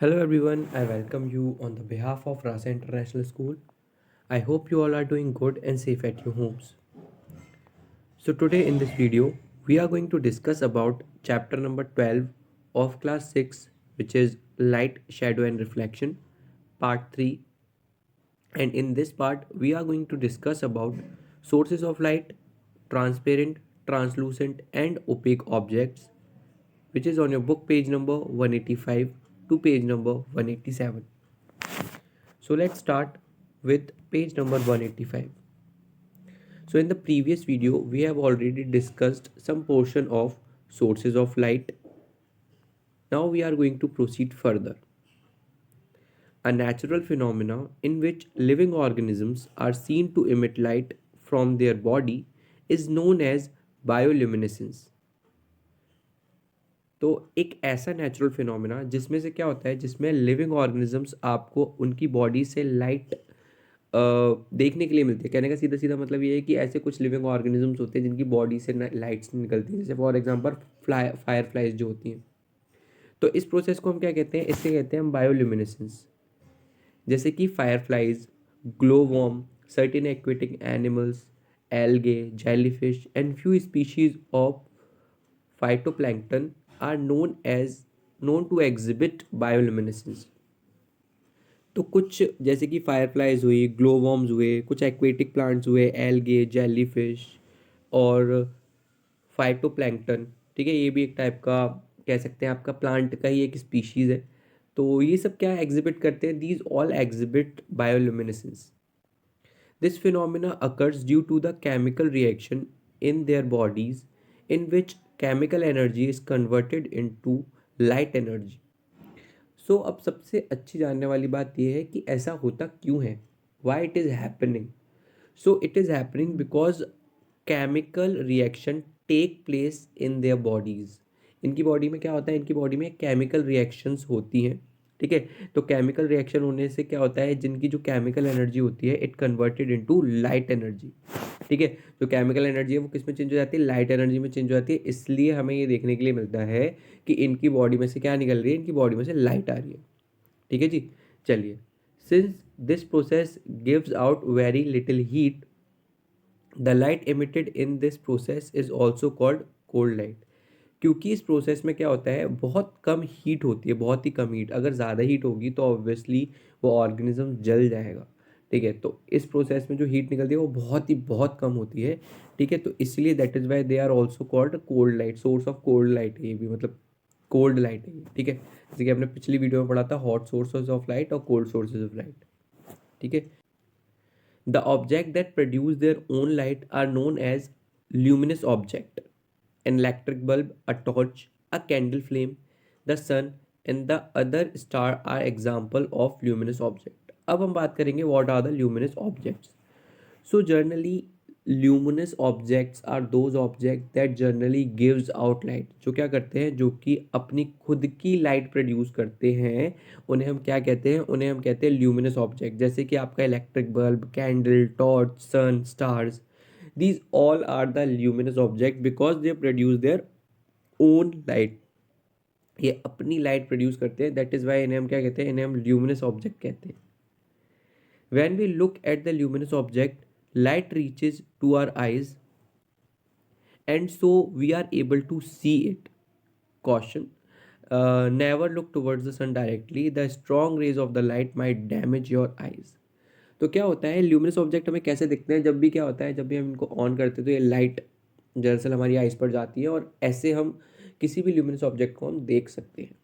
Hello everyone, I welcome you on the behalf of Rasa International School. I hope you all are doing good and safe at your homes. So today in this video, we are going to discuss about chapter number 12 of class 6, which is light, shadow and reflection, part 3. And in this part, we are going to discuss about sources of light, transparent, translucent and opaque objects, which is on your book page number 185 to page number 187. So let's start with page number 185. So in the previous video, we have already discussed some portion of sources of light. Now we are going to proceed further. A natural phenomena in which living organisms are seen to emit light from their body is known as bioluminescence. तो एक ऐसा natural phenomena जिसमें से क्या होता है, जिसमें living organisms आपको उनकी बॉडी से लाइट देखने के लिए मिलती है। कहने का सीधा सीधा मतलब ये है कि ऐसे कुछ लिविंग ऑर्गेनिजम्स होते हैं जिनकी बॉडी से लाइट्स निकलती हैं, जैसे फॉर एग्जांपल फायर फ्लाइज जो होती हैं। तो इस प्रोसेस को हम क्या कहते हैं, इससे कहते हैं हम बायोल्यूमिनेसेंस। जैसे कि fire flies, glow worm, certain aquatic animals, algae, jellyfish and few species of phytoplankton are known to exhibit bioluminescence। तो कुछ जैसे कि फायरफ्लाइज हुई, ग्लो वॉर्म्स हुए, कुछ एक्वेटिक प्लांट्स हुए, एल्गे, जेलीफिश और फाइटोप्लैंक्टन, ठीक है, ये भी एक टाइप का कह सकते हैं आपका प्लांट का ही एक स्पीशीज है। तो ये सब क्या एग्जिबिट करते हैं, these all exhibit bioluminescence. This phenomena occurs due to the chemical reaction in their bodies in which chemical energy is converted into light energy। सो अब सबसे अच्छी जानने वाली बात यह है कि ऐसा होता क्यों है, why it is happening. So it is happening because chemical reaction take place in their bodies. इनकी बॉडी में क्या होता है, इनकी बॉडी में केमिकल रिएक्शंस होती हैं, ठीक है। तो केमिकल रिएक्शन होने से क्या होता है, जिनकी जो केमिकल एनर्जी होती है it converted into light energy, ठीक है। जो केमिकल एनर्जी है वो किस में चेंज हो जाती है, लाइट एनर्जी में चेंज हो जाती है। इसलिए हमें ये देखने के लिए मिलता है कि इनकी बॉडी में से क्या निकल रही है, इनकी बॉडी में से लाइट आ रही है, ठीक है जी। चलिए, since this process gives out very little heat, the light emitted in this process is also called cold light. क्योंकि इस प्रोसेस में क्या होता है, बहुत कम हीट होती है, बहुत ही कम हीट। अगर ज़्यादा हीट होगी तो ऑब्वियसली वो ऑर्गेनिज्म जल जाएगा, ठीक है। तो इस प्रोसेस में जो हीट निकलती है वो बहुत कम होती है, ठीक है। तो इसलिए that is why they are also called cold light, source of cold light है ये भी, मतलब कोल्ड लाइट है ये, ठीक है। जैसे कि आपने पिछली वीडियो में पढ़ा था हॉट सोर्सेज ऑफ लाइट और कोल्ड सोर्सेज ऑफ लाइट, ठीक है। The object that produce their own light are known as luminous object. An electric bulb, a torch, a candle flame, the sun and the other star are example of luminous object। अब हम बात करेंगे what are the luminous objects। So generally luminous objects are those objects that generally gives out light। जो क्या करते हैं, जो कि अपनी खुद की लाइट प्रोड्यूस करते हैं, उन्हें हम क्या कहते हैं, उन्हें हम कहते हैं luminous object। जैसे कि आपका electric bulb, candle, torch, sun, stars, these all are the luminous object because they produce their own light। ये अपनी लाइट प्रोड्यूस करते हैं, दैट इज वाई इन्हें हम क्या कहते हैं, इन्हें हम ल्यूमिनस ऑब्जेक्ट कहते हैं। when we look at the luminous object, light reaches to our eyes and so we are able to see it। caution, never look towards the sun directly, the strong rays of the light might damage your eyes। तो क्या होता है, luminous object हमें कैसे दिखते हैं, जब भी क्या होता है, जब भी हम इनको ऑन करते हैं तो ये लाइट दरअसल हमारी आइज़ पर जाती है और ऐसे हम किसी भी ल्यूमिनस ऑब्जेक्ट को हम देख सकते हैं।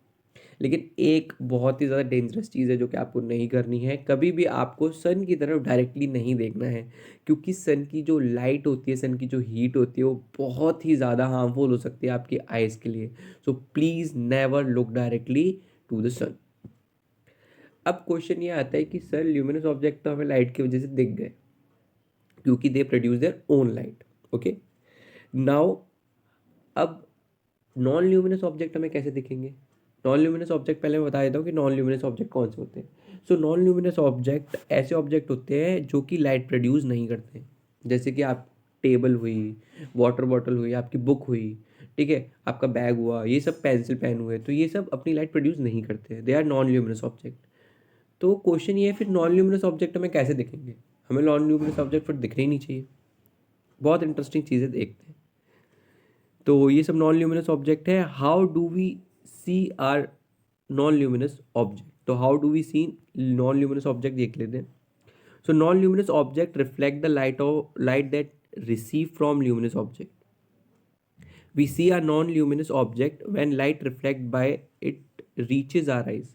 लेकिन एक बहुत ही ज़्यादा डेंजरस चीज़ है जो कि आपको नहीं करनी है, कभी भी आपको सन की तरफ डायरेक्टली नहीं देखना है, क्योंकि सन की जो लाइट होती है, सन की जो हीट होती है वो बहुत ही ज़्यादा हार्मफुल हो सकती है आपकी आइज़ के लिए। So please never look directly to the sun. अब क्वेश्चन ये आता है कि सर ल्यूमिनस ऑब्जेक्ट तो हमें लाइट की वजह से दिख गए क्योंकि they produce their own light, okay. Now अब नॉन ल्यूमिनस ऑब्जेक्ट हमें कैसे दिखेंगे। नॉन ल्यूमिनस ऑब्जेक्ट पहले मैं बता देता हूँ कि नॉन ल्यूमिनस ऑब्जेक्ट कौन से होते हैं। सो नॉन ल्यूमिनस ऑब्जेक्ट ऐसे ऑब्जेक्ट होते हैं जो कि लाइट प्रोड्यूस नहीं करते, जैसे कि आप टेबल हुई, वाटर बॉटल हुई, आपकी बुक हुई, ठीक है, आपका बैग हुआ, ये सब पेंसिल पेन हुए, तो ये सब अपनी लाइट प्रोड्यूस नहीं करते हैं, they are non luminous object. तो क्वेश्चन ये है फिर नॉन ल्यूमिनस ऑब्जेक्ट हमें कैसे दिखेंगे? हमें नॉन ल्यूमिनस ऑब्जेक्ट फिर दिखने ही नहीं चाहिए। बहुत इंटरेस्टिंग चीज़ें देखते हैं। तो ये सब नॉन ल्यूमिनस ऑब्जेक्ट है। How do we see are non luminous object? तो how do we see non luminous object देख लेते हैं। So non luminous object reflect the light that receive from luminous object. We see a non-luminous object when light reflect by it reaches our eyes.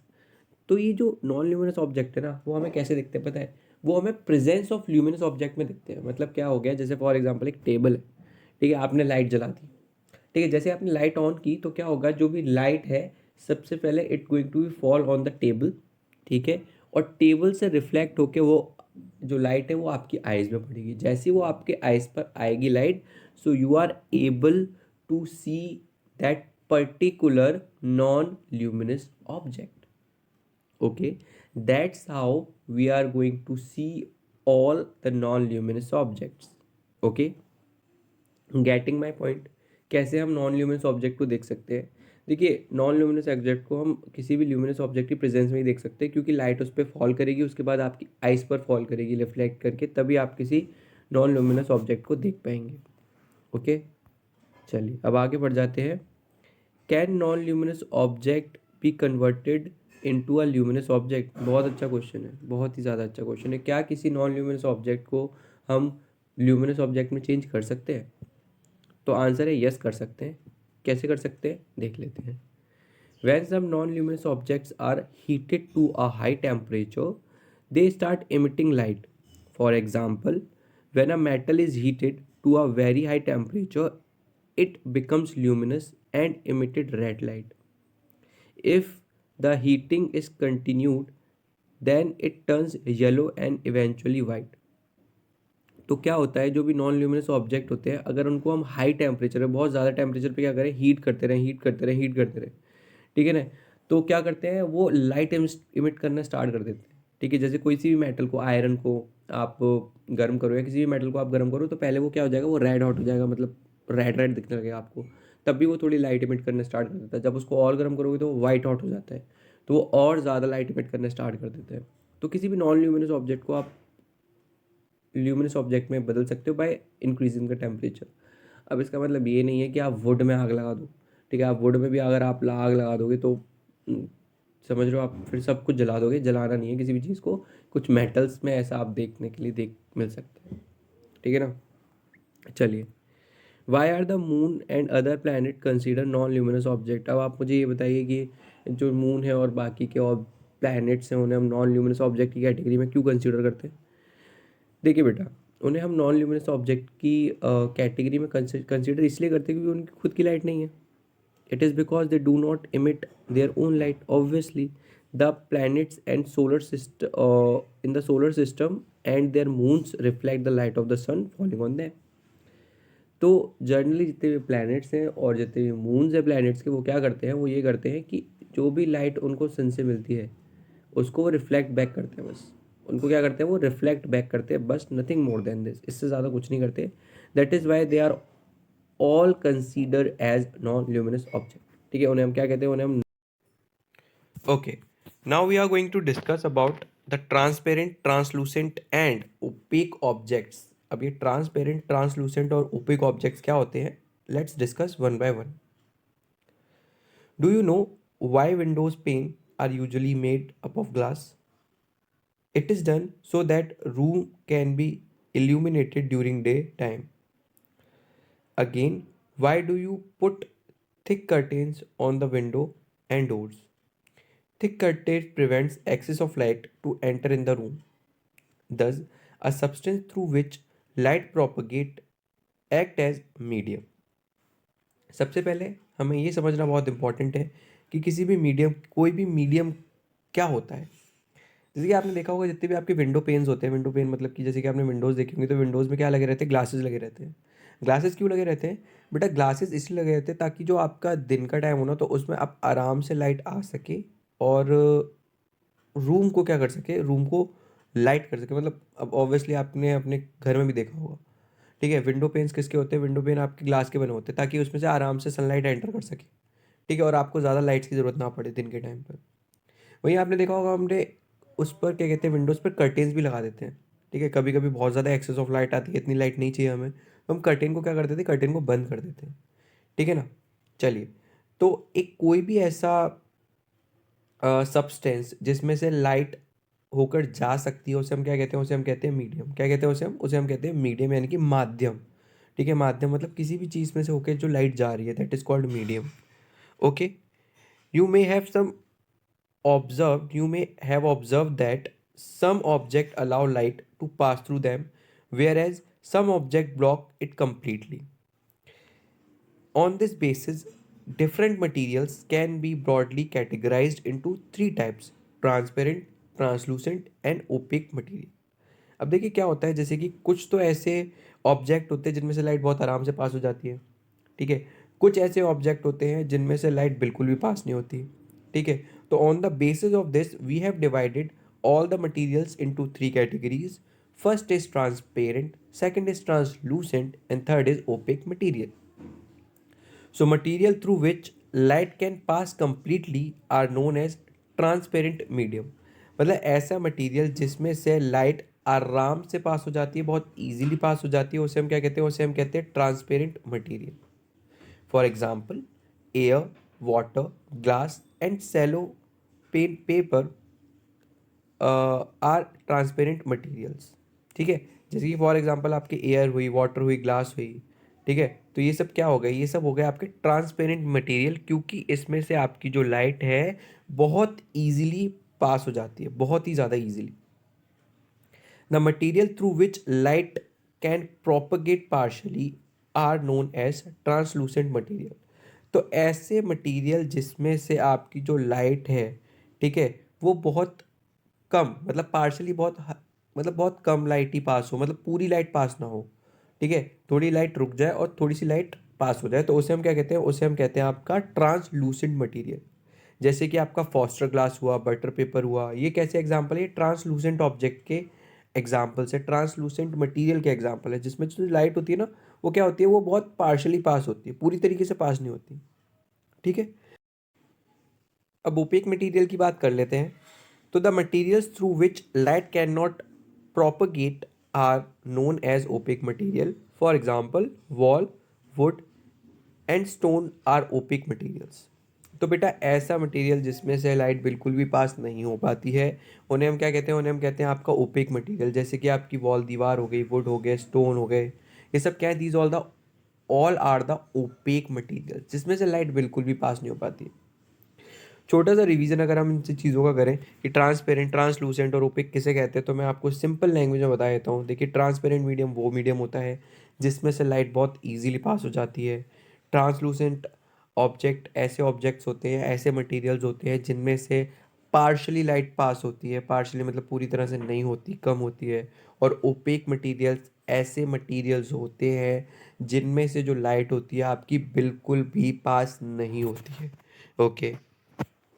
तो ये जो non luminous object है ना, वो हमें कैसे दिखते हैं पता है? वो हमें प्रेजेंस ऑफ ल्यूमिनस ऑब्जेक्ट में दिखते हैं। मतलब क्या हो गया, जैसे फॉर एग्जांपल एक टेबल है, ठीक है, आपने लाइट जला दी, ठीक है, जैसे आपने लाइट ऑन की तो क्या होगा, जो भी लाइट है सबसे पहले it going to be fall on the table, ठीक है, और टेबल से रिफ्लेक्ट होके वो जो लाइट है वो आपकी आइज़ में पड़ेगी। जैसे वो आपके आइज़ पर आएगी light, so you are able to see that particular non luminous object. Okay, that's how we are going to see all the non-luminous objects. Okay, getting my point? कैसे हम नॉन ल्यूमिनस ऑब्जेक्ट को देख सकते हैं? देखिए, non luminous object को हम किसी भी ल्यूमिनस ऑब्जेक्ट की प्रेजेंस में ही देख सकते हैं, क्योंकि लाइट उस पर फॉल करेगी, उसके बाद आपकी आइस पर फॉल करेगी रिफ्लेक्ट करके, तभी आप किसी नॉन ल्यूमिनस ऑब्जेक्ट को देख पाएंगे। ओके, चलिए अब आगे बढ़ जाते हैं। Can non luminous object be converted into a luminous object? बहुत अच्छा क्वेश्चन है, बहुत ही ज़्यादा अच्छा क्वेश्चन है। क्या किसी नॉन ल्यूमिनस ऑब्जेक्ट को हम ल्यूमिनस ऑब्जेक्ट में चेंज कर सकते हैं? तो आंसर है यस, कर सकते हैं। कैसे कर सकते हैं देख लेते हैं। When some non-luminous objects are heated to a high temperature, they start emitting light. For example, when a metal is heated to a very high temperature, it becomes luminous and emitted red light. If the heating is continued, then it turns yellow and eventually white. तो क्या होता है, जो भी non luminous object होते हैं, अगर उनको हम हाई टेम्परेचर पे, बहुत ज़्यादा टेम्परेचर पे क्या करें, हीट करते रहें, हीट करते रहें, हीट करते रहें, ठीक है ना, तो क्या करते हैं, वो लाइट इमिट करना स्टार्ट कर देते हैं। ठीक है, जैसे कोई सी भी मेटल को, आयरन को आप गर्म करो या किसी भी मेटल को आप गर्म करो, तो पहले वो क्या हो जाएगा, वो रेड हॉट हो जाएगा, मतलब रेड रेड दिखने लगेगा आपको, तब भी वो थोड़ी लाइट इमिट करना स्टार्ट कर देता है। जब उसको और गर्म करोगे तो वो वाइट हॉट हो जाता है, तो वो और ज़्यादा लाइट इमिट करना स्टार्ट कर देता है। तो किसी भी नॉन ल्यूमिनस ऑब्जेक्ट को आप ल्यूमिनस ऑब्जेक्ट में बदल सकते हो बाय इंक्रीजिंग द टेम्परेचर। अब इसका मतलब ये नहीं है कि आप वुड में आग लगा दो, ठीक है, आप वुड में भी अगर आप आग लगा दोगे तो समझ रहे हो आप फिर सब कुछ जला दोगे। जलाना नहीं है किसी भी चीज़ को, कुछ मेटल्स में ऐसा आप देखने के लिए देख मिल सकता है, ठीक है ना। चलिए, why are the moon and other planet consider non luminous object? अब आप मुझे ये बताइए कि जो मून है और बाकी के और प्लैनेट्स हैं, उन्हें हम नॉन ल्यूमिनस ऑब्जेक्ट की कैटेगरी में क्यों कंसिडर करते हैं? देखिए बेटा, उन्हें हम नॉन ल्यूमिनस ऑब्जेक्ट की कैटेगरी में कंसिडर इसलिए करते हैं क्योंकि उनकी खुद की लाइट नहीं है। It is because they do not emit their own light. Obviously, the planets and solar system in the solar system and their moons reflect the light of the sun falling on them. तो generally जितने भी planets हैं और जितने भी moons हैं planets के, वो क्या करते हैं, वो ये करते हैं कि जो भी लाइट उनको सन से मिलती है उसको वो रिफ्लेक्ट बैक करते हैं। बस उनको क्या करते हैं, वो रिफ्लेक्ट बैक करते हैं, बस नथिंग मोर देन दिस, इससे ज़्यादा कुछ नहीं करते। That is why they are all consider as non luminous object. ठीक है, उन्हें हम क्या कहते हैं, उन्हें हम Okay, now we are going to discuss about the transparent, translucent and opaque objects. अब ये ट्रांसपेरेंट, ट्रांसलूसेंट और ओपेक ऑब्जेक्ट्स क्या होते हैं? Let's discuss one by one. Do you know why windows pane are usually made up of glass? It is done so that room can be illuminated during daytime. Again, why do you put thick curtains on the window and doors? Thick curtain prevents excess of light to enter in the room. Thus, a substance through which light propagate act as medium. सबसे पहले हमें ये समझना बहुत important है कि किसी भी मीडियम, कोई भी मीडियम क्या होता है। जैसे कि आपने देखा होगा, जितने भी आपके विंडो पेन्स होते हैं, विंडो पेन मतलब कि जैसे कि आपने विंडोज़ देखी होंगी, तो विंडोज़ में क्या लगे रहते हैं, ग्लासेस लगे रहते हैं। ग्लासेस क्यों लगे रहते हैं बेटा? ग्लासेस इसलिए लगे रहते हैं ताकि जो आपका दिन का टाइम हो ना, तो उसमें आप आराम से लाइट आ सके और रूम को क्या कर सके, रूम को लाइट कर सके। मतलब अब ऑब्वियसली आपने अपने घर में भी देखा होगा, ठीक है, विंडो पेन्स किसके होते हैं? विंडो पेन आपके ग्लास के बने होते हैं ताकि उसमें से आराम से सनलाइट एंटर कर सके, ठीक है, और आपको ज़्यादा लाइट्स की ज़रूरत ना पड़े दिन के टाइम पर। वहीं आपने देखा होगा हमने उस पर क्या कहते हैं, विंडोज़ पर कर्टेन्स भी लगा देते हैं, ठीक है, कभी कभी बहुत ज़्यादा एक्सेस ऑफ लाइट आती है, इतनी लाइट नहीं चाहिए हमें, तो हम कर्टेन को क्या करते थे, कर्टेन को बंद कर देते हैं, ठीक है ना। चलिए, तो एक कोई भी ऐसा सब्सटेंस जिसमें से लाइट होकर जा सकती है उसे हम क्या कहते हैं? उसे हम कहते हैं मीडियम। क्या कहते हैं उसे हम कहते हैं मीडियम, यानी कि माध्यम, ठीक है। माध्यम मतलब किसी भी चीज़ में से होकर जो लाइट जा रही है, that is called medium. Okay, you may have some observed you may have observed that some object allow light to pass through them, whereas some object block it completely. On this basis, different materials can be broadly categorized into three types: transparent, translucent and opaque material. अब देखिए क्या होता है, जैसे कि कुछ तो ऐसे ऑब्जेक्ट होते हैं जिनमें से लाइट बहुत आराम से पास हो जाती है, ठीक है। कुछ ऐसे ऑब्जेक्ट होते हैं जिनमें से लाइट बिल्कुल भी पास नहीं होती, ठीक है। तो on the basis of this we have divided all the materials into three categories. First is transparent, second is translucent, and third is opaque material. So, material through which light can pass completely are known as transparent medium. मतलब ऐसा material जिसमें से light आराम से पास हो जाती है, बहुत इजीली पास हो जाती है, उसे हम क्या कहते हैं? उसे हम कहते हैं transparent material. For example, air, water, glass and cello paper are transparent materials, ठीक है। जैसे कि फॉर एग्जांपल आपके एयर हुई, वाटर हुई, ग्लास हुई, ठीक है। तो ये सब क्या हो गए? ये सब हो गए आपके ट्रांसपेरेंट मटेरियल, क्योंकि इसमें से आपकी जो लाइट है बहुत ईजिली पास हो जाती है, बहुत ही ज़्यादा easily. The material through which light can propagate partially are known as translucent material. तो ऐसे मटेरियल जिसमें से आपकी जो लाइट है, ठीक है, वो बहुत कम, मतलब पार्शली मतलब बहुत कम लाइट ही पास हो, मतलब पूरी लाइट पास ना हो, ठीक है, थोड़ी लाइट रुक जाए और थोड़ी सी लाइट पास हो जाए, तो उसे हम क्या कहते हैं? उसे हम कहते हैं आपका ट्रांसलूसेंट मटेरियल। जैसे कि आपका फॉस्टर ग्लास हुआ, बटर पेपर हुआ, ये कैसे एग्जाम्पल है? ट्रांसलूसेंट ऑब्जेक्ट के एग्जाम्पल्स है, ट्रांसलूसेंट मटेरियल के एग्जाम्पल है, जिसमें जो लाइट होती है ना, वो क्या होती है? वो बहुत पार्शली पास होती है, पूरी तरीके से पास नहीं होती, ठीक है। अब ओपेक मटेरियल की बात कर लेते हैं। तो the materials through which light cannot propagate are known as opaque material. For example, wall, wood and stone are opaque materials. तो बेटा ऐसा मटेरियल जिसमें से लाइट बिल्कुल भी पास नहीं हो पाती है, उन्हें हम क्या कहते हैं? उन्हें हम कहते हैं आपका ओपेक मटेरियल। जैसे कि आपकी वॉल, दीवार हो गई, वुड हो गए, स्टोन हो गए, ये सब क्या है? These all are the opaque material, जिसमें से लाइट बिल्कुल भी पास नहीं हो पाती। छोटा सा रिवीजन अगर हम इन चीज़ों का करें कि ट्रांसपेरेंट, ट्रांसलूसेंट और ओपेक किसे कहते हैं, तो मैं आपको सिंपल लैंग्वेज में बता देता हूँ। देखिए, ट्रांसपेरेंट मीडियम वो मीडियम होता है जिसमें से लाइट बहुत ईजिली पास हो जाती है। ट्रांसलूसेंट ऑब्जेक्ट ऐसे ऑब्जेक्ट्स होते हैं, ऐसे मटेरियल्स होते हैं जिनमें से पार्शली लाइट पास होती है, पार्शली मतलब पूरी तरह से नहीं होती, कम होती है। और ओपेक मटेरियल्स ऐसे मटेरियल्स होते हैं जिनमें से जो लाइट होती है आपकी बिल्कुल भी पास नहीं होती है। Okay,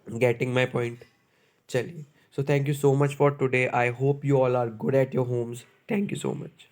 getting my point. चलिए, so thank you so much for today. I hope you all are good at your homes. Thank you so much.